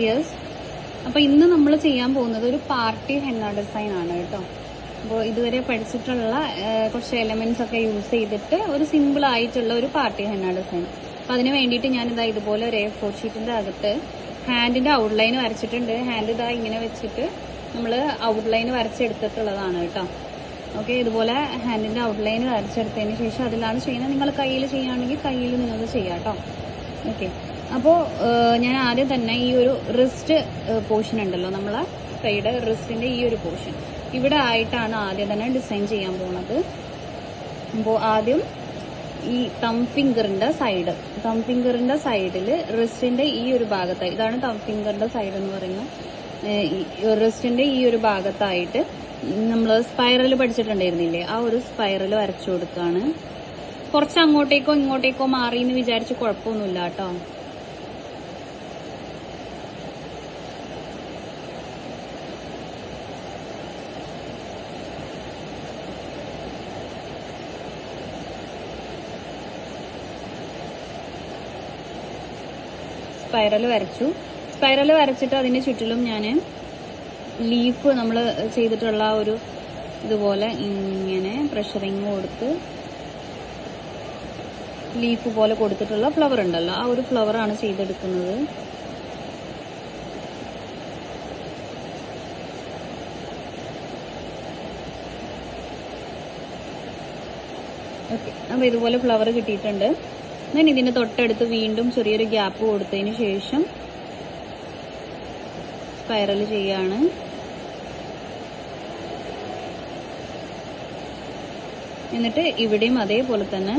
Dears. അപ്പോൾ ഇന്ന് നമ്മൾ ചെയ്യാൻ പോകുന്നത് ഒരു പാർട്ടി ഹെന്ന ഡിസൈൻ ആണ് കേട്ടോ. അപ്പോൾ ഇതുവരെ പഠിച്ചിട്ടുള്ള കുറച്ച് എലമെന്റ്സ് ഒക്കെ യൂസ് ചെയ്തിട്ട് ഒരു സിമ്പിൾ ആയിട്ടുള്ള ഒരു പാർട്ടി ഹെന്ന ഡിസൈൻ. അപ്പോൾ അതിന് വേണ്ടിയിട്ട് ഞാനിതാ ഇതുപോലെ ഒരു A4 ഷീറ്റിന്റെ അകത്ത് ഹാൻഡിന്റെ ഔട്ട്ലൈൻ വരച്ചിട്ടുണ്ട്. ഹാൻഡ് ഇതാ ഇങ്ങനെ വെച്ചിട്ട് നമ്മൾ ഔട്ട്ലൈൻ വരച്ചെടുത്തിട്ടുള്ളതാണ് കേട്ടോ. ഓക്കെ, ഇതുപോലെ ഹാൻഡിന്റെ ഔട്ട്ലൈൻ വരച്ചെടുത്തതിന് ശേഷം അതിലാണ് ചെയ്യുന്നത്. നിങ്ങൾ കയ്യിൽ ചെയ്യുകയാണെങ്കിൽ കയ്യിൽ നിങ്ങൾക്ക് ചെയ്യാം കേട്ടോ. ഓക്കെ, അപ്പോൾ ഞാൻ ആദ്യം തന്നെ ഈ ഒരു റിസ്റ്റ് പോർഷൻ ഉണ്ടല്ലോ, നമ്മളെ കൈയുടെ റിസ്റ്റിന്റെ ഈ ഒരു പോർഷൻ ഇവിടെ ആയിട്ടാണ് ആദ്യം തന്നെ ഡിസൈൻ ചെയ്യാൻ പോകുന്നത്. അപ്പോൾ ആദ്യം ഈ തം ഫിംഗറിന്റെ സൈഡിൽ റിസ്റ്റിന്റെ ഈ ഒരു ഭാഗത്തായി, ഇതാണ് തം ഫിംഗറിന്റെ സൈഡ് എന്ന് പറയുന്നത്. റിസ്റ്റിന്റെ ഈ ഒരു ഭാഗത്തായിട്ട് നമ്മൾ സ്പൈറൽ പഠിച്ചിട്ടുണ്ടായിരുന്നില്ലേ, ആ ഒരു സ്പൈറൽ വരച്ചു കൊടുക്കുകയാണ്. കുറച്ച് അങ്ങോട്ടേക്കോ ഇങ്ങോട്ടേക്കോ മാറി എന്ന് വിചാരിച്ച് കുഴപ്പമൊന്നുമില്ല കേട്ടോ. സ്പൈറൽ വരച്ചിട്ട് അതിന് ചുറ്റിലും ഞാൻ ലീഫ് നമ്മൾ ചെയ്തിട്ടുള്ള ഒരു ഇതുപോലെ ഇങ്ങനെ പ്രഷറിങ് കൊടുത്ത് ലീഫ് പോലെ കൊടുത്തിട്ടുള്ള ഫ്ലവർ ഉണ്ടല്ലോ, ആ ഒരു ഫ്ലവർ ആണ് ചെയ്തെടുക്കുന്നത്. ഓക്കെ, അപ്പോൾ ഇതുപോലെ ഫ്ലവർ കിട്ടിയിട്ടുണ്ട്. ഞാൻ ഇതിന്റെ തൊട്ടടുത്ത് വീണ്ടും ചെറിയൊരു ഗ്യാപ്പ് കൊടുത്തതിന് ശേഷം സ്പൈറൽ ചെയ്യാണ്. എന്നിട്ട് ഇവിടെയും അതേപോലെ തന്നെ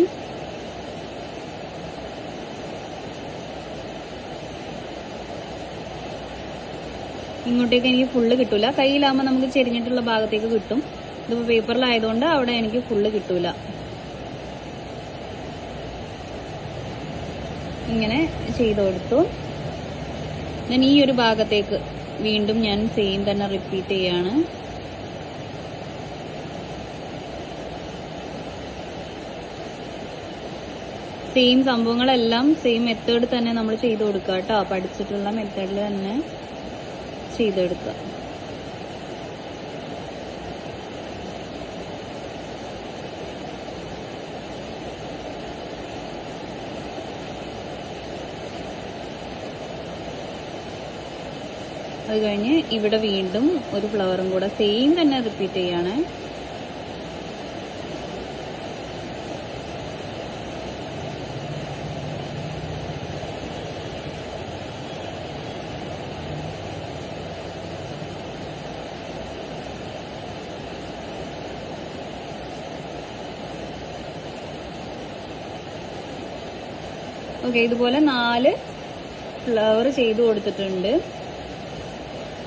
ഇങ്ങോട്ടേക്ക് എനിക്ക് ഫുള്ള് കിട്ടൂല. കയ്യിലാകുമ്പോൾ നമുക്ക് ചെരിഞ്ഞിട്ടുള്ള ഭാഗത്തേക്ക് കിട്ടും. ഇതിപ്പോൾ പേപ്പറിലായതുകൊണ്ട് അവിടെ എനിക്ക് ഫുള്ള് കിട്ടൂല. ഇങ്ങനെ ചെയ്ത് കൊടുത്തു. ഞാൻ ഈ ഒരു ഭാഗത്തേക്ക് വീണ്ടും ഞാൻ സെയിം തന്നെ റിപ്പീറ്റ് ചെയ്യാണ്. സെയിം സംഭവങ്ങളെല്ലാം സെയിം മെത്തേഡ് തന്നെ നമ്മൾ ചെയ്ത് കൊടുക്കുക കേട്ടോ. പഠിച്ചിട്ടുള്ള മെത്തേഡിൽ തന്നെ ചെയ്തെടുക്കുക. അത് കഴിഞ്ഞ് ഇവിടെ വീണ്ടും ഒരു ഫ്ലവറും കൂടെ സെയിം തന്നെ റിപ്പീറ്റ് ചെയ്യാണ്. ഓക്കെ, ഇതുപോലെ 4 ഫ്ലവർ ചെയ്ത് കൊടുത്തിട്ടുണ്ട്.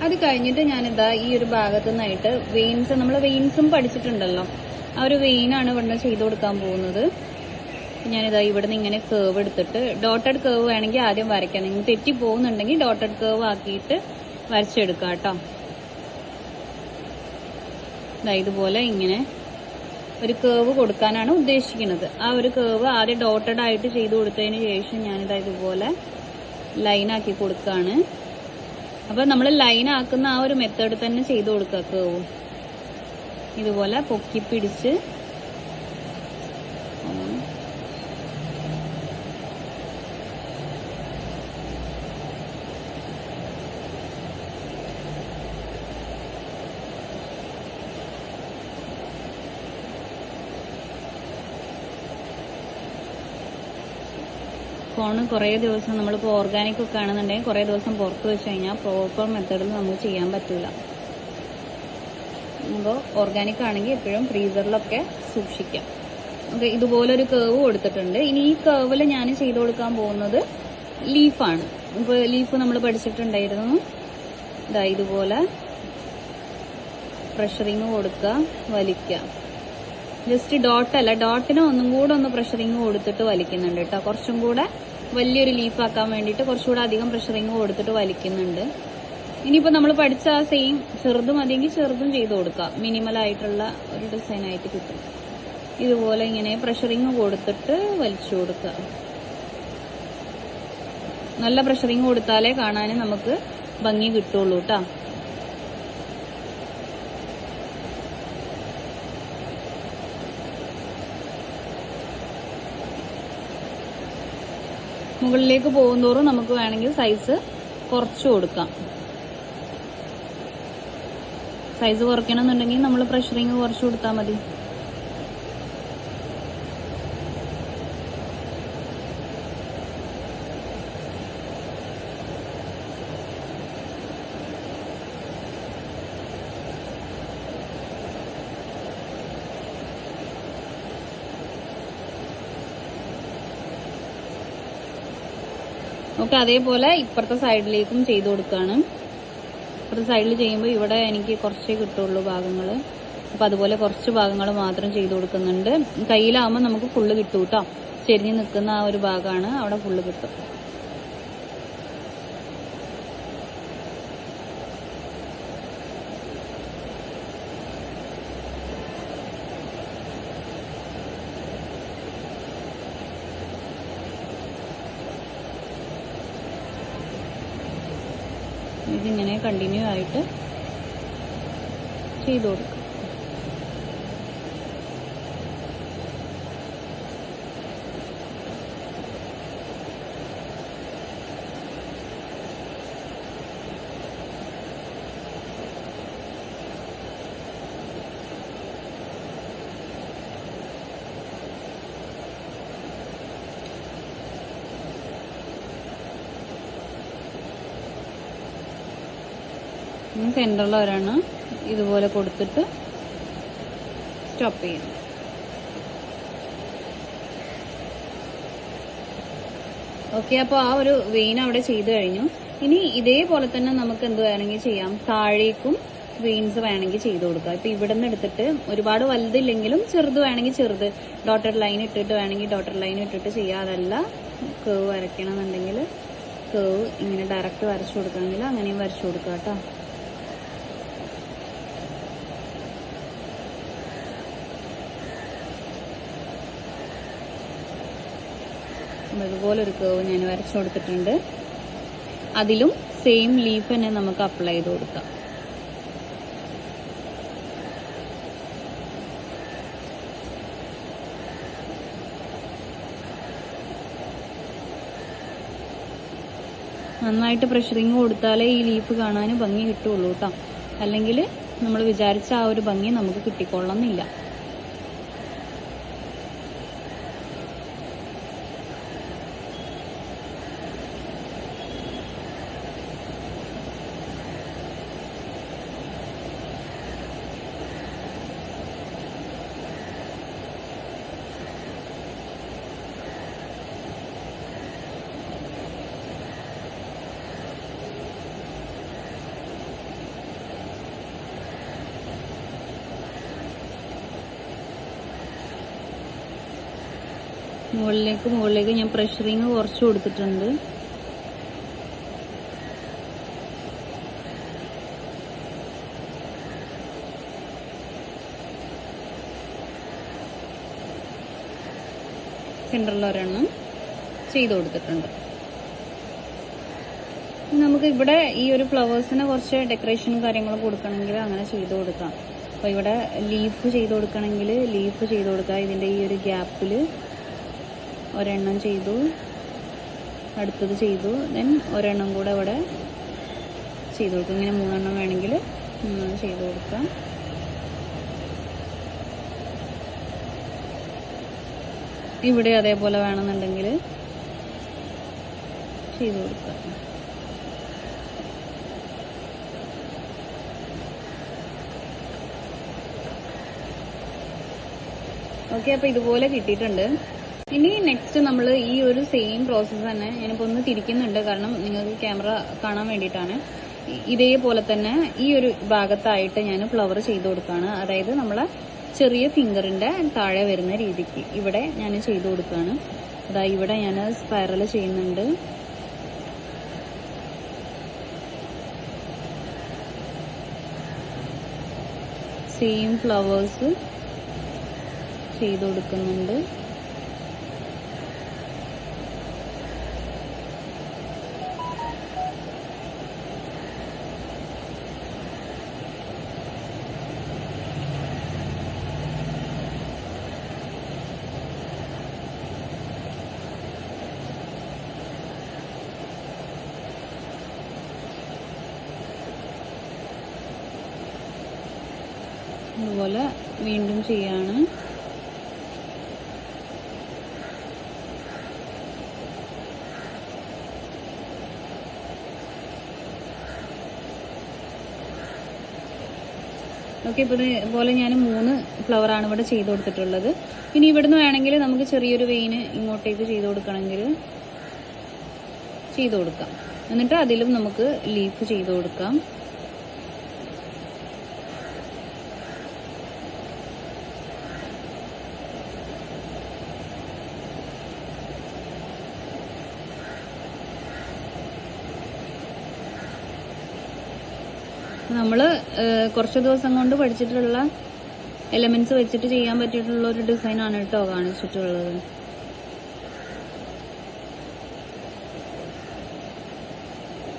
അത് കഴിഞ്ഞിട്ട് ഞാനിതാ ഈ ഒരു ഭാഗത്തു നിന്നായിട്ട് വെയിൻസ്, നമ്മൾ വെയിൻസും പഠിച്ചിട്ടുണ്ടല്ലോ, ആ ഒരു വെയിനാണ് ഇവിടെ ചെയ്ത് കൊടുക്കാൻ പോകുന്നത്. ഞാനിതാ ഇവിടെ നിന്ന് ഇങ്ങനെ കേവ് എടുത്തിട്ട്, ഡോട്ടഡ് കേവ് വേണമെങ്കിൽ ആദ്യം വരയ്ക്കാം. നിങ്ങൾ തെറ്റി പോകുന്നുണ്ടെങ്കിൽ ഡോട്ടഡ് കേവ് ആക്കിയിട്ട് വരച്ചെടുക്കാം കേട്ടോ. ഇതുപോലെ ഇങ്ങനെ ഒരു കേവ് കൊടുക്കാനാണ് ഉദ്ദേശിക്കുന്നത്. ആ ഒരു കേവ് ആദ്യം ഡോട്ടഡ് ആയിട്ട് ചെയ്ത് കൊടുത്തതിന് ശേഷം ഞാനിതാ ഇതുപോലെ ലൈനാക്കി കൊടുക്കുകയാണ്. അപ്പൊ നമ്മൾ ലൈൻ ആക്കുന്ന ആ ഒരു മെത്തേഡ് തന്നെ ചെയ്ത് കൊടുക്കുക. കേവും ഇതുപോലെ പൊക്കി പിടിച്ച് ഫോണ് കുറേ ദിവസം നമ്മളിപ്പോൾ ഓർഗാനിക് ഒക്കെ ആണെന്നുണ്ടെങ്കിൽ കുറേ ദിവസം പുറത്ത് വെച്ച് കഴിഞ്ഞാൽ പ്രോപ്പർ മെത്തേഡിൽ നമുക്ക് ചെയ്യാൻ പറ്റില്ല. അപ്പോൾ ഓർഗാനിക് ആണെങ്കിൽ എപ്പോഴും ഫ്രീസറിലൊക്കെ സൂക്ഷിക്കാം. ഓക്കെ, ഇതുപോലൊരു കേവ് കൊടുത്തിട്ടുണ്ട്. ഇനി ഈ കേവിൽ ഞാൻ ചെയ്ത് കൊടുക്കാൻ പോകുന്നത് ലീഫാണ്. ഇപ്പോൾ ലീഫ് നമ്മൾ പഠിച്ചിട്ടുണ്ടായിരുന്നു. ഇതുപോലെ പ്രഷറിങ് കൊടുക്കുക, വലിക്കുക. ജസ്റ്റ് ഡോട്ടല്ല, ഡോട്ടിന് ഒന്നും കൂടെ ഒന്ന് പ്രഷറിങ് കൊടുത്തിട്ട് വലിക്കുന്നുണ്ട് കേട്ടോ. കുറച്ചും കൂടെ വലിയൊരു ലീഫാക്കാൻ വേണ്ടിയിട്ട് കുറച്ചുകൂടെ അധികം പ്രഷറിങ് കൊടുത്തിട്ട് വലിക്കുന്നുണ്ട്. ഇനിയിപ്പോൾ നമ്മൾ പഠിച്ച ആ സെയിം ചെറുത് മതിയെങ്കിൽ ചെറുതും ചെയ്ത് കൊടുക്കുക. മിനിമൽ ആയിട്ടുള്ള ഒരു ഡിസൈൻ ആയിട്ട് കിട്ടും. ഇതുപോലെ ഇങ്ങനെ പ്രഷറിങ് കൊടുത്തിട്ട് വലിച്ചു കൊടുക്കുക. നല്ല പ്രഷറിങ് കൊടുത്താലേ കാണാൻ നമുക്ക് ഭംഗി കിട്ടുള്ളൂ കേട്ടോ. മുകളിലേക്ക് പോകുന്തോറും നമുക്ക് വേണമെങ്കിൽ സൈസ് കുറച്ച് കൊടുക്കാം. സൈസ് കുറയ്ക്കണമെന്നുണ്ടെങ്കിൽ നമ്മൾ പ്രഷറിങ് കുറച്ച് കൊടുത്താൽ മതി. ഓക്കെ, അതേപോലെ ഇപ്പുറത്തെ സൈഡിലേക്കും ചെയ്ത് കൊടുക്കുകയാണ്. ഇപ്പുറത്തെ സൈഡിൽ ചെയ്യുമ്പോൾ ഇവിടെ എനിക്ക് കുറച്ചേ കിട്ടുള്ളൂ ഭാഗങ്ങൾ. അപ്പം അതുപോലെ കുറച്ച് ഭാഗങ്ങൾ മാത്രം ചെയ്ത് കൊടുക്കുന്നുണ്ട്. കയ്യിലാവുമ്പോൾ നമുക്ക് ഫുള്ള് കിട്ടും കേട്ടോ. ചെരിഞ്ഞ് നിൽക്കുന്ന ആ ഒരു ഭാഗമാണ്, അവിടെ ഫുള്ള് കിട്ടും. ഇതിങ്ങനെ കണ്ടിന്യൂ ആയിട്ട് ചെയ്ത് കൊടുക്കും. സെൻറ്ററിൽ ഒരെണ്ണം ഇതുപോലെ കൊടുത്തിട്ട് സ്റ്റോപ്പ് ചെയ്യും. ഓക്കെ, അപ്പോൾ ആ ഒരു വെയിൻ അവിടെ ചെയ്ത് കഴിഞ്ഞു. ഇനി ഇതേപോലെ തന്നെ നമുക്ക് എന്ത് വേണമെങ്കിൽ ചെയ്യാം, താഴേക്കും വെയിൻസ് വേണമെങ്കിൽ ചെയ്ത് കൊടുക്കാം. ഇപ്പൊ ഇവിടെ നിന്ന് എടുത്തിട്ട് ഒരുപാട് വലുതില്ലെങ്കിലും ചെറുത് വേണമെങ്കിൽ ചെറുത് ഡോട്ടഡ് ലൈൻ ഇട്ടിട്ട് വേണമെങ്കിൽ ഡോട്ടഡ് ലൈൻ ഇട്ടിട്ട് ചെയ്യാം. അതല്ല കേവ് വരയ്ക്കണമെന്നുണ്ടെങ്കിൽ കേവ് ഇങ്ങനെ ഡയറക്റ്റ് വരച്ചു കൊടുക്കാമെങ്കിൽ അങ്ങനെയും വരച്ചു കൊടുക്കാം കേട്ടോ. ഇതുപോലെ ഒരു കേവ് ഞാൻ വരച്ചു കൊടുത്തിട്ടുണ്ട്. അതിലും സെയിം ലീഫ് തന്നെ നമുക്ക് അപ്ലൈ ചെയ്ത് കൊടുക്കാം. നന്നായിട്ട് പ്രഷറിങ് കൊടുത്താലേ ഈ ലീഫ് കാണാൻ ഭംഗി കിട്ടുള്ളൂ കേട്ടോ. അല്ലെങ്കിൽ നമ്മൾ വിചാരിച്ച ആ ഒരു ഭംഗി നമുക്ക് കിട്ടിക്കൊള്ളുന്നില്ല. മുകളിലേക്ക് ഞാൻ പ്രഷറിങ് കുറച്ച് കൊടുത്തിട്ടുണ്ട്. സെൻറ്ററിൽ ഒരെണ്ണം ചെയ്ത് കൊടുത്തിട്ടുണ്ട്. നമുക്ക് ഇവിടെ ഈ ഒരു ഫ്ലവേഴ്സിന് കുറച്ച് ഡെക്കറേഷനും കാര്യങ്ങളും കൊടുക്കണമെങ്കിൽ അങ്ങനെ ചെയ്ത് കൊടുക്കാം. അപ്പോൾ ഇവിടെ ലീഫ് ചെയ്ത് കൊടുക്കണമെങ്കിൽ ലീഫ് ചെയ്ത് കൊടുക്കാം. ഇതിൻ്റെ ഈ ഒരു ഗ്യാപ്പിൽ ഒരെണ്ണം ചെയ്തു, അടുത്തത് ചെയ്തു, ദെൻ ഒരെണ്ണം കൂടെ ഇവിടെ ചെയ്ത് കൊടുക്കും. ഇങ്ങനെ 3 എണ്ണം വേണമെങ്കിൽ ചെയ്ത് കൊടുക്കാം. ഇവിടെ അതേപോലെ വേണമെന്നുണ്ടെങ്കിൽ ചെയ്ത് കൊടുക്കാം. ഓക്കെ, അപ്പോൾ ഇതുപോലെ കിട്ടിയിട്ടുണ്ട്. ഇനി നെക്സ്റ്റ് നമ്മൾ ഈ ഒരു സെയിം പ്രോസസ്സ് തന്നെ ഞാനിപ്പോൾ ഒന്ന് തിരിക്കുന്നുണ്ട്, കാരണം നിങ്ങൾക്ക് ക്യാമറ കാണാൻ വേണ്ടിയിട്ടാണ്. ഇതേപോലെ തന്നെ ഈ ഒരു ഭാഗത്തായിട്ട് ഞാൻ ഫ്ലവർ ചെയ്ത് കൊടുക്കുകയാണ്. അതായത് നമ്മളെ ചെറിയ ഫിംഗറിന്റെ താഴെ വരുന്ന രീതിക്ക് ഇവിടെ ഞാൻ ചെയ്ത് കൊടുക്കുകയാണ്. അതായത് ഇവിടെ ഞാൻ സ്പൈറൽ ചെയ്യുന്നുണ്ട്. സെയിം ഫ്ലവേഴ്സ് ചെയ്ത് കൊടുക്കുന്നുണ്ട്. അതുപോലെ വീണ്ടും ചെയ്യാണ്. ഓക്കെ, ഇപ്പോൾ ഇതുപോലെ ഞാൻ 3 ഫ്ലവറാണ് ഇവിടെ ചെയ്ത് കൊടുത്തിട്ടുള്ളത്. ഇനി ഇവിടുന്ന് വേണമെങ്കിൽ നമുക്ക് ചെറിയൊരു വെയിന് ഇങ്ങോട്ടേക്ക് ചെയ്ത് കൊടുക്കണമെങ്കിൽ ചെയ്ത് കൊടുക്കാം. എന്നിട്ട് അതിലും നമുക്ക് ലീഫ് ചെയ്ത് കൊടുക്കാം. നമ്മൾ കുറച്ച് ദിവസം കൊണ്ട് പഠിച്ചിട്ടുള്ള എലമെന്റ്സ് വെച്ചിട്ട് ചെയ്യാൻ പറ്റിയിട്ടുള്ള ഒരു ഡിസൈനാണ് കേട്ടോ കാണിച്ചിട്ടുള്ളത്.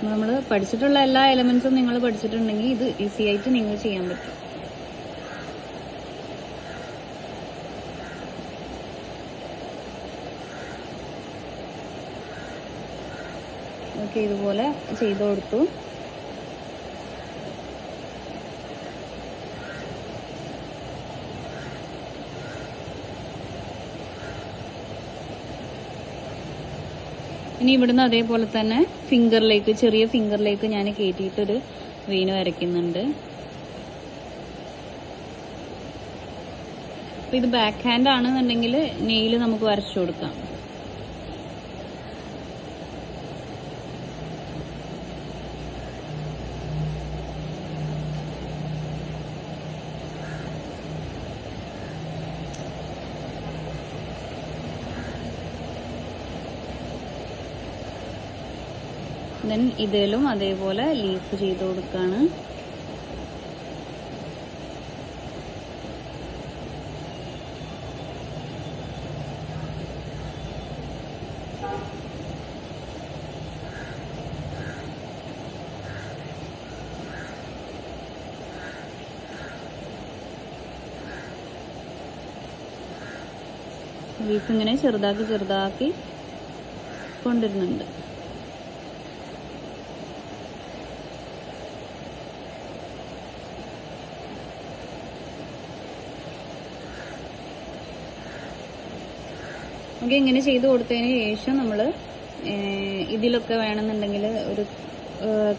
നമ്മൾ പഠിച്ചിട്ടുള്ള എല്ലാ എലമെന്റ്സും നിങ്ങൾ പഠിച്ചിട്ടുണ്ടെങ്കിൽ ഇത് ഈസി ആയിട്ട് നിങ്ങൾ ചെയ്യാൻ പറ്റും. ഓക്കെ, ഇതുപോലെ ചെയ്ത് കൊടുത്തു. ഇനി ഇവിടുന്ന് അതേപോലെ തന്നെ ഫിംഗറിലേക്ക്, ചെറിയ ഫിംഗറിലേക്ക് ഞാൻ കയറ്റിയിട്ടൊരു വെയിന് വരയ്ക്കുന്നുണ്ട്. അപ്പൊ ഇത് ബാക്ക് ഹാൻഡ് ആണെന്നുണ്ടെങ്കിൽ നെയില് നമുക്ക് വരച്ചു കൊടുക്കാം. ദെൻ ഇതിലും അതേപോലെ ലീഫ് ചെയ്ത് കൊടുക്കാണ്. ലീഫ് ഇങ്ങനെ ചെറുതാക്കി കൊണ്ടിരുന്നുണ്ട്. ഓക്കെ, ഇങ്ങനെ ചെയ്ത് കൊടുത്തതിന് ശേഷം നമ്മൾ ഇതിലൊക്കെ വേണമെന്നുണ്ടെങ്കിൽ ഒരു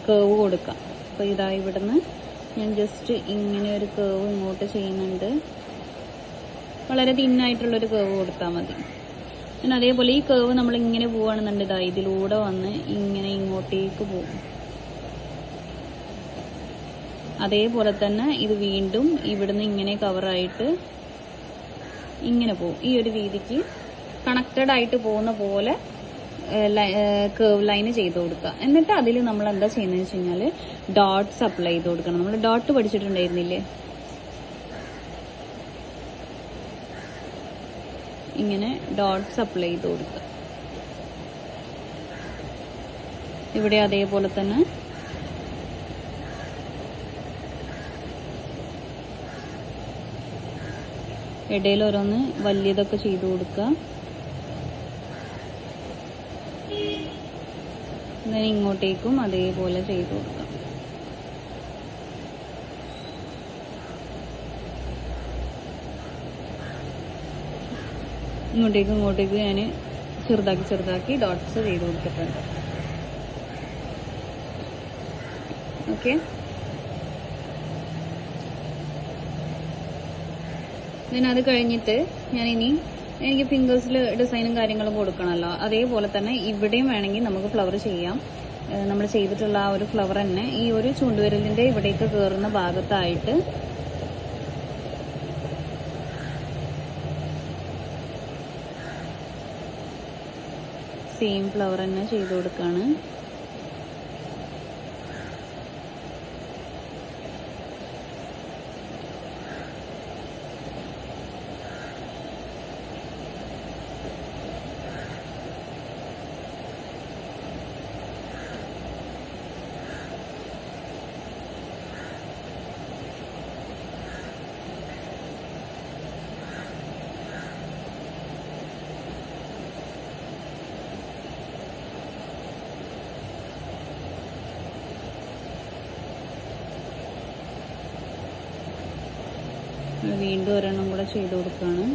കേവ് കൊടുക്കാം. അപ്പോൾ ഇതാ ഇവിടുന്ന് ഞാൻ ജസ്റ്റ് ഇങ്ങനെ ഒരു കേവ് ഇങ്ങോട്ട് ചെയ്യുന്നുണ്ട്. വളരെ തിന്നായിട്ടുള്ളൊരു കേവ് കൊടുത്താൽ മതി. പിന്നെ അതേപോലെ ഈ കേവ് നമ്മൾ ഇങ്ങനെ പോവുകയാണെന്നുണ്ട്, ഇതാ ഇതിലൂടെ വന്ന് ഇങ്ങനെ ഇങ്ങോട്ടേക്ക് പോകും. അതേപോലെ തന്നെ ഇത് വീണ്ടും ഇവിടുന്ന് ഇങ്ങനെ കവറായിട്ട് ഇങ്ങനെ പോകും. ഈ ഒരു രീതിക്ക് കണക്റ്റഡ് ആയിട്ട് പോകുന്ന പോലെ കേവ് ലൈന് ചെയ്ത് കൊടുക്കുക. എന്നിട്ട് അതിൽ നമ്മൾ എന്താ ചെയ്യുന്നത് വെച്ച് കഴിഞ്ഞാൽ ഡോട്ട്സ് അപ്ലൈ ചെയ്ത് കൊടുക്കണം. നമ്മൾ ഡോട്ട് പഠിച്ചിട്ടുണ്ടായിരുന്നില്ലേ, ഇങ്ങനെ ഡോട്ട്സ് അപ്ലൈ ചെയ്ത് കൊടുക്കുക. ഇവിടെ അതേപോലെ തന്നെ ഇടയിൽ ഓരോന്ന് വലിയതൊക്കെ ചെയ്ത് കൊടുക്കുക. ഇങ്ങോട്ടേക്കും അതേപോലെ ചെയ്ത് കൊടുക്കാം. ഇങ്ങോട്ടേക്കും ഞാൻ ചെറുതാക്കി ഡോട്ട്സ് ചെയ്ത് കൊടുത്തിട്ടുണ്ട്. ഓക്കെ, അത് കഴിഞ്ഞിട്ട് എനിക്ക് ഫിംഗേഴ്സിൽ ഡിസൈനും കാര്യങ്ങളും കൊടുക്കണമല്ലോ. അതേപോലെ തന്നെ ഇവിടെയും വേണമെങ്കിൽ നമുക്ക് ഫ്ലവർ ചെയ്യാം. നമ്മൾ ചെയ്തിട്ടുള്ള ആ ഒരു ഫ്ലവർ തന്നെ ഈ ഒരു ചൂണ്ടുവിരലിന്റെ ഇവിടേക്ക് കയറുന്ന ഭാഗത്തായിട്ട് സെയിം ഫ്ലവർ തന്നെ ചെയ്ത് കൊടുക്കാണ്. വീണ്ടും ഒരെണ്ണം കൂടെ ചെയ്ത് കൊടുക്കുകയാണ്.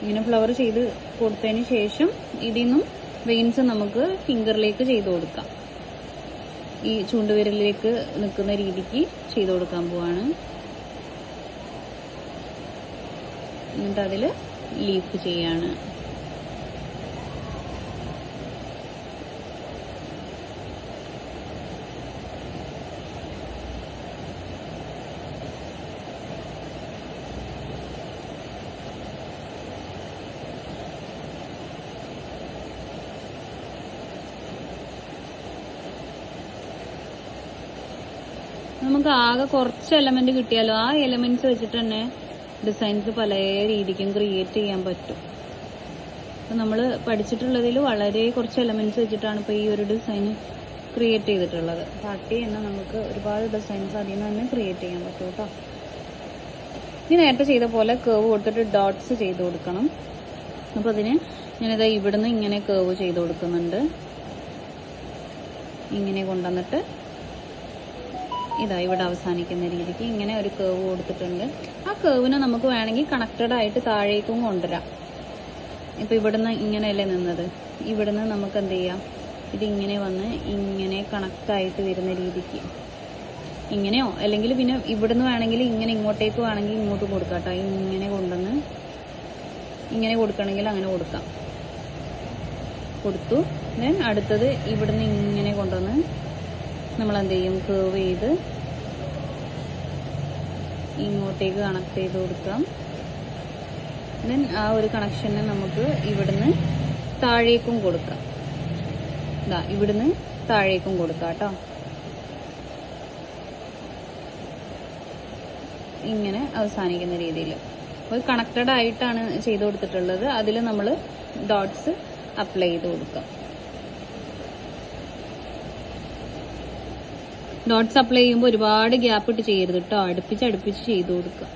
ഇങ്ങനെ ഫ്ലവർ ചെയ്ത് കൊടുത്തതിന് ശേഷം ഇതിൽ നിന്നും വെയിൻസ് നമുക്ക് ഫിംഗറിലേക്ക് ചെയ്ത് കൊടുക്കാം. ഈ ചൂണ്ടുവിരലിലേക്ക് നിൽക്കുന്ന രീതിക്ക് ചെയ്ത് കൊടുക്കാൻ പോവാണ്. എന്നിട്ട് അതിൽ ലീഫ് ചെയ്യാണ്. നമുക്ക് ആകെ കുറച്ച് എലമെന്റ് കിട്ടിയാലോ ആ എലമെന്റ്സ് വെച്ചിട്ട് തന്നെ ഡിസൈൻസ് പല രീതിക്കും ക്രിയേറ്റ് ചെയ്യാൻ പറ്റും. അപ്പം നമ്മൾ പഠിച്ചിട്ടുള്ളതിൽ വളരെ കുറച്ച് എലമെന്റ്സ് വെച്ചിട്ടാണ് ഇപ്പോൾ ഈ ഒരു ഡിസൈൻ ക്രിയേറ്റ് ചെയ്തിട്ടുള്ളത്. പാർട്ടി എന്ന് നമുക്ക് ഒരുപാട് ഡിസൈൻസ് അതിൽ നിന്ന് തന്നെ ക്രിയേറ്റ് ചെയ്യാൻ പറ്റും കേട്ടോ. ഇനി നേരത്തെ ചെയ്ത പോലെ കേവ് കൊടുത്തിട്ട് ഡോട്ട്സ് ചെയ്ത് കൊടുക്കണം. അപ്പോൾ അതിന് ഞാനിതാ ഇവിടുന്ന് ഇങ്ങനെ കേവ് ചെയ്ത് കൊടുക്കുന്നുണ്ട്. ഇങ്ങനെ കൊണ്ടുവന്നിട്ട് ഇതാ ഇവിടെ അവസാനിക്കുന്ന രീതിക്ക് ഇങ്ങനെ ഒരു കേവ് കൊടുത്തിട്ടുണ്ട്. ആ കേവിനെ നമുക്ക് വേണമെങ്കിൽ കണക്റ്റഡ് ആയിട്ട് താഴേക്കും കൊണ്ടുവരാം. ഇപ്പം ഇവിടുന്ന് ഇങ്ങനെയല്ലേ നിന്നത്, ഇവിടുന്ന് നമുക്ക് എന്ത് ചെയ്യാം, ഇതിങ്ങനെ വന്ന് ഇങ്ങനെ കണക്റ്റായിട്ട് വരുന്ന രീതിക്ക് ഇങ്ങനെയോ അല്ലെങ്കിൽ പിന്നെ ഇവിടുന്ന് വേണമെങ്കിൽ ഇങ്ങനെ ഇങ്ങോട്ടേക്ക് വേണമെങ്കിൽ ഇങ്ങോട്ട് കൊടുക്കാം കേട്ടോ. ഇങ്ങനെ കൊണ്ടുവന്ന് ഇങ്ങനെ കൊടുക്കണമെങ്കിൽ അങ്ങനെ കൊടുക്കാം. കൊടുത്തു. ദെൻ അടുത്തത് ഇവിടുന്ന് ഇങ്ങനെ കൊണ്ടുവന്ന് നമ്മൾ എന്ത് ചെയ്യും, കേവ് ചെയ്ത് ഇങ്ങോട്ടേക്ക് കണക്ട് ചെയ്ത് കൊടുക്കാം. ദെൻ ആ ഒരു കണക്ഷനെ നമുക്ക് ഇവിടുന്ന് താഴേക്കും കൊടുക്കാം. ഇതാ ഇവിടുന്ന് താഴേക്കും കൊടുക്കാം കേട്ടോ. ഇങ്ങനെ അവസാനിക്കുന്ന രീതിയിൽ ഒരു കണക്റ്റഡ് ആയിട്ടാണ് ചെയ്ത് കൊടുത്തിട്ടുള്ളത്. അതിൽ നമ്മൾ ഡോട്ട്സ് അപ്ലൈ ചെയ്ത് കൊടുക്കാം. ഡോട്ട്സ് അപ്ലൈ ചെയ്യുമ്പോൾ ഒരുപാട് ഗ്യാപ്പ് ഇട്ട് ചെയ്യരുത് കേട്ടോ. അടുപ്പിച്ച് ചെയ്ത് കൊടുക്കുക.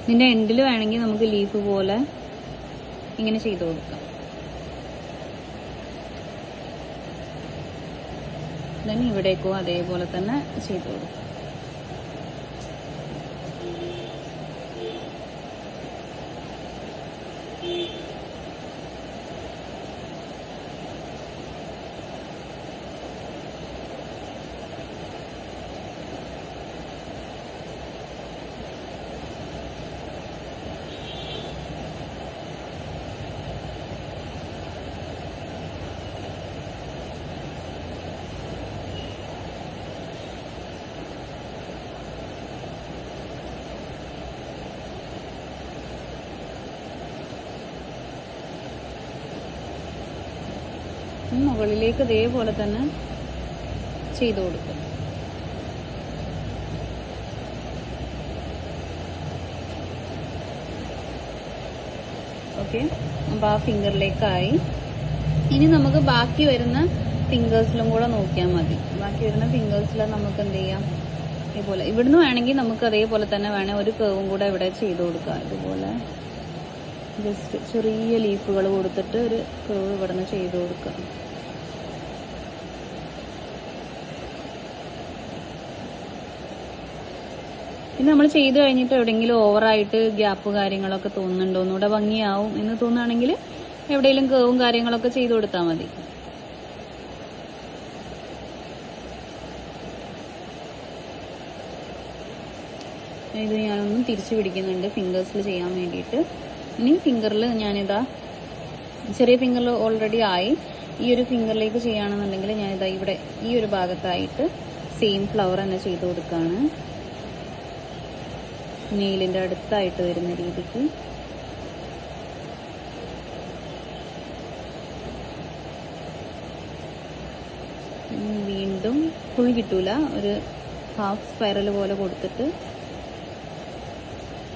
ഇതിന്റെ എൻഡിൽ വേണമെങ്കിൽ നമുക്ക് ലീഫ് പോലെ ഇങ്ങനെ ചെയ്ത് കൊടുക്കാം. ദെൻ ഇവിടേക്കോ അതേപോലെ തന്നെ ചെയ്ത് കൊടുക്കാം. മുകളിലേക്ക് ഇതേപോലെ തന്നെ ചെയ്ത് കൊടുക്കും. ഓക്കെ, അപ്പോൾ ആ ഫിംഗറിലേക്കായി. ഇനി നമുക്ക് ബാക്കി വരുന്ന ഫിംഗേഴ്സിലും കൂടെ നോക്കിയാൽ മതി. ബാക്കി വരുന്ന ഫിംഗേഴ്സിൽ നമുക്ക് എന്ത് ചെയ്യാം, ഇതുപോലെ ഇവിടുന്ന് വേണമെങ്കിൽ നമുക്ക് അതേപോലെ തന്നെ വേണേൽ ഒരു കേവും കൂടെ ഇവിടെ ചെയ്ത് കൊടുക്കാം. ഇതുപോലെ ജസ്റ്റ് ചെറിയ ലീഫുകൾ കൊടുത്തിട്ട് ഒരു കേവ് ഇവിടുന്ന് ചെയ്ത് കൊടുക്കാം. പിന്നെ നമ്മൾ ചെയ്ത് കഴിഞ്ഞിട്ട് എവിടെയെങ്കിലും ഓവറായിട്ട് ഗ്യാപ്പ് കാര്യങ്ങളൊക്കെ തോന്നുന്നുണ്ടോ, ഒന്നുകൂടെ ഭംഗിയാവും എന്ന് തോന്നുകയാണെങ്കിൽ എവിടെയെങ്കിലും കേവും കാര്യങ്ങളൊക്കെ ചെയ്ത് കൊടുത്താൽ മതി. ഇത് ഞാനൊന്നും തിരിച്ചു പിടിക്കുന്നുണ്ട് ഫിംഗേഴ്സിൽ ചെയ്യാൻ വേണ്ടിയിട്ട്. ഇനി ഫിംഗറിൽ ഞാനിതാ ചെറിയ ഫിംഗറിൽ ഓൾറെഡി ആയി. ഈ ഒരു ഫിംഗറിലേക്ക് ചെയ്യുകയാണെന്നുണ്ടെങ്കിൽ ഞാനിതാ ഇവിടെ ഈ ഒരു ഭാഗത്തായിട്ട് സെയിം ഫ്ലവർ തന്നെ ചെയ്ത് കൊടുക്കുകയാണ്. നെയിലിൻ്റെ അടുത്തായിട്ട് വരുന്ന രീതിക്ക്. വീണ്ടും ഫുൾ കിട്ടൂല, ഒരു ഹാഫ് സ്പൈറൽ പോലെ കൊടുത്തിട്ട്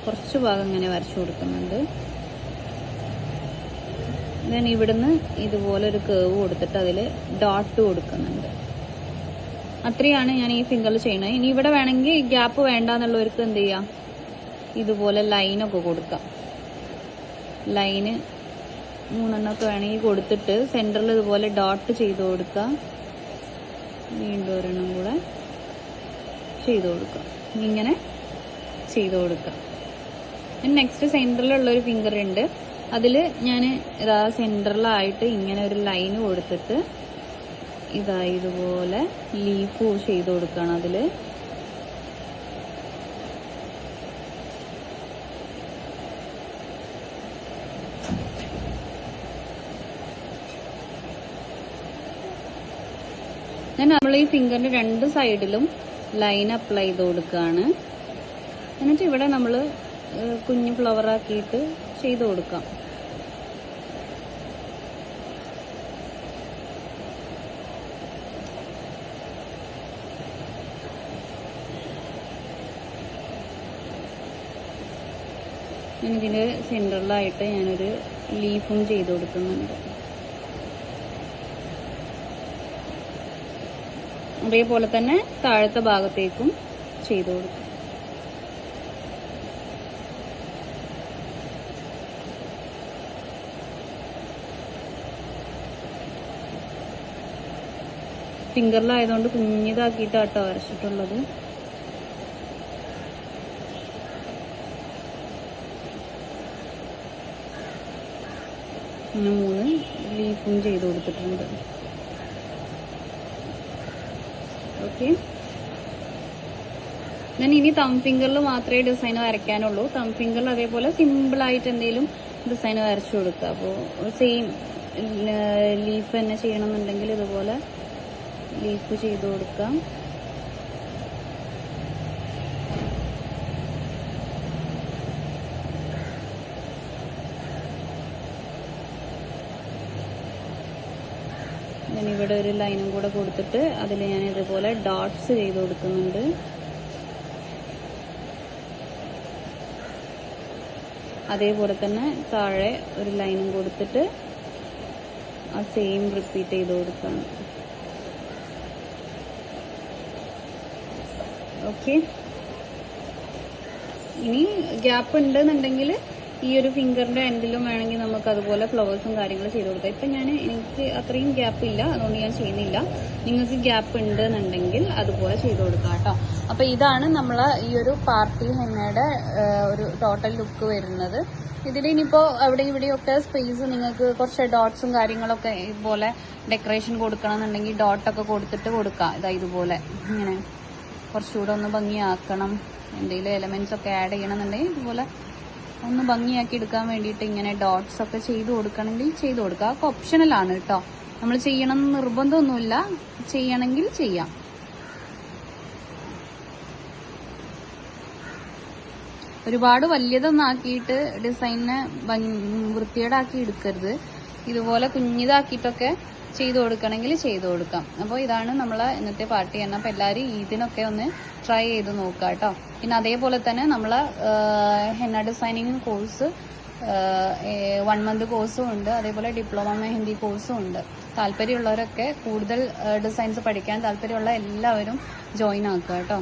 കുറച്ച് ഭാഗം ഇങ്ങനെ വരച്ചു കൊടുക്കുന്നുണ്ട്. ഞാൻ ഇവിടുന്ന് ഇതുപോലെ ഒരു കേവ് കൊടുത്തിട്ട് അതിൽ ഡോട്ട് കൊടുക്കുന്നുണ്ട്. അത്രയാണ് ഞാൻ ഈ ഫിംഗറിൽ ചെയ്യുന്നത്. ഇനി ഇവിടെ വേണമെങ്കിൽ ഗ്യാപ്പ് വേണ്ടാന്നുള്ളവർക്ക് എന്ത് ചെയ്യാം, ഇതുപോലെ ലൈനൊക്കെ കൊടുക്കാം. ലൈന് 3 വേണമെങ്കിൽ കൊടുത്തിട്ട് സെന്ററിൽ ഇതുപോലെ ഡോട്ട് ചെയ്ത് കൊടുക്കാം. വീണ്ടും ഒരെണ്ണം കൂടെ ചെയ്ത് കൊടുക്കാം. ഇങ്ങനെ ചെയ്ത് കൊടുക്കാം. നെക്സ്റ്റ് സെന്ററിലുള്ളൊരു ഫിംഗർ ഉണ്ട്. അതിൽ ഞാൻ ഇതാ സെന്ററിലായിട്ട് ഇങ്ങനെ ഒരു ലൈന് കൊടുത്തിട്ട് ഇതാ ഇതുപോലെ ലീഫ് ചെയ്ത് കൊടുക്കണം. അതിൽ നമ്മൾ ഈ ഫിംഗറിന്റെ 2 സൈഡിലും ലൈൻ അപ്ലൈ ചെയ്ത് കൊടുക്കുകയാണ്. എന്നിട്ട് ഇവിടെ നമ്മൾ കുഞ്ഞു ഫ്ലവർ ആക്കിയിട്ട് ചെയ്ത് കൊടുക്കാം. ഇതിന്റെ സെന്ററിലായിട്ട് ഞാനൊരു ലീഫും ചെയ്ത് കൊടുക്കുന്നുണ്ട്. അതേപോലെ തന്നെ താഴത്തെ ഭാഗത്തേക്കും ചെയ്ത് കൊടുക്കും. ഫിംഗറിലായതുകൊണ്ട് കുഞ്ഞിതാക്കിയിട്ടാട്ടോ വരച്ചിട്ടുള്ളത്. അങ്ങനെ 3 ലീഫും ചെയ്ത് കൊടുത്തിട്ടുണ്ട്. ഓക്കെ, ഞാൻ ഇനി തം ഫിംഗറിൽ മാത്രമേ ഡിസൈൻ വരയ്ക്കാനുള്ളൂ. തം ഫിംഗറിൽ അതേപോലെ സിമ്പിളായിട്ട് എന്തെങ്കിലും ഡിസൈൻ വരച്ചു കൊടുക്കുക. അപ്പോൾ സെയിം ലീഫ് തന്നെ ചെയ്യണമെന്നുണ്ടെങ്കിൽ ഇതുപോലെ ലീഫ് ചെയ്ത് കൊടുക്കാം. ഞാനിവിടെ ഒരു ലൈനും കൂടെ കൊടുത്തിട്ട് അതിൽ ഞാൻ ഇതുപോലെ ഡോട്ട്സ് ചെയ്ത് കൊടുക്കുന്നുണ്ട്. അതേപോലെ തന്നെ താഴെ ഒരു ലൈനും കൊടുത്തിട്ട് ആ സെയിം റിപ്പീറ്റ് ചെയ്ത് കൊടുക്കണം. ഓക്കെ, ഇനി ഗ്യാപ്പ് ഉണ്ടെന്നുണ്ടെങ്കിൽ ഈ ഒരു ഫിംഗറിന്റെ എൻഡിലും വേണമെങ്കിൽ നമുക്ക് അതുപോലെ ഫ്ലവേഴ്സും കാര്യങ്ങളും ചെയ്ത് കൊടുക്കാം. ഇപ്പം എനിക്ക് അത്രയും ഗ്യാപ്പ് ഇല്ല, അതുകൊണ്ട് ഞാൻ ചെയ്യുന്നില്ല. നിങ്ങൾക്ക് ഗ്യാപ്പ് ഉണ്ടെന്നുണ്ടെങ്കിൽ അതുപോലെ ചെയ്ത് കൊടുക്കാം കേട്ടോ. അപ്പം ഇതാണ് നമ്മൾ ഈ ഒരു പാർട്ടി ഹെന്നയുടെ ഒരു ടോട്ടൽ ലുക്ക് വരുന്നത്. ഇതിൽ ഇനിയിപ്പോൾ അവിടെ ഇവിടെയൊക്കെ സ്പേസ് നിങ്ങൾക്ക് കുറച്ച് ഡോട്ട്സും കാര്യങ്ങളൊക്കെ ഇതുപോലെ ഡെക്കറേഷൻ കൊടുക്കണം എന്നുണ്ടെങ്കിൽ ഡോട്ടൊക്കെ കൊടുത്തിട്ട് കൊടുക്കാം. ഇതാ ഇതുപോലെ ഇങ്ങനെ കുറച്ചുകൂടെ ഒന്ന് ഭംഗിയാക്കണം, എന്തെങ്കിലും എലമെന്റ്സ് ഒക്കെ ആഡ് ചെയ്യണമെന്നുണ്ടെങ്കിൽ ഇതുപോലെ ഒന്ന് ഭംഗിയാക്കി എടുക്കാൻ വേണ്ടിയിട്ട് ഇങ്ങനെ ഡോട്ട്സ് ഒക്കെ ചെയ്ത് കൊടുക്കണമെങ്കിൽ ചെയ്ത് കൊടുക്കുക. അതൊക്കെ ഓപ്ഷണലാണ് കേട്ടോ, നമ്മൾ ചെയ്യണം എന്ന് നിർബന്ധമൊന്നുമില്ല, ചെയ്യണമെങ്കിൽ ചെയ്യാം. ഒരുപാട് വലിയതൊന്നും ആക്കിയിട്ട് ഡിസൈനിനെ വൃത്തികേടാക്കി എടുക്കരുത്. ഇതുപോലെ കുഞ്ഞിതാക്കിയിട്ടൊക്കെ ചെയ്ത് കൊടുക്കണമെങ്കിൽ ചെയ്ത് കൊടുക്കാം. അപ്പോൾ ഇതാണ് നമ്മളെ ഇന്നത്തെ പാർട്ടി തന്നെ. അപ്പോൾ എല്ലാവരും ഇതിനൊക്കെ ഒന്ന് ട്രൈ ചെയ്ത് നോക്കുക കേട്ടോ. പിന്നെ അതേപോലെ തന്നെ നമ്മളെ ഹെന്ന ഡിസൈനിങ് കോഴ്സ് 1 മന്ത് കോഴ്സും ഉണ്ട്, അതേപോലെ ഡിപ്ലോമ മെഹന്തി കോഴ്സും ഉണ്ട്. താല്പര്യമുള്ളവരൊക്കെ കൂടുതൽ ഡിസൈൻസ് പഠിക്കാൻ താല്പര്യമുള്ള എല്ലാവരും ജോയിൻ ആക്കുക കേട്ടോ.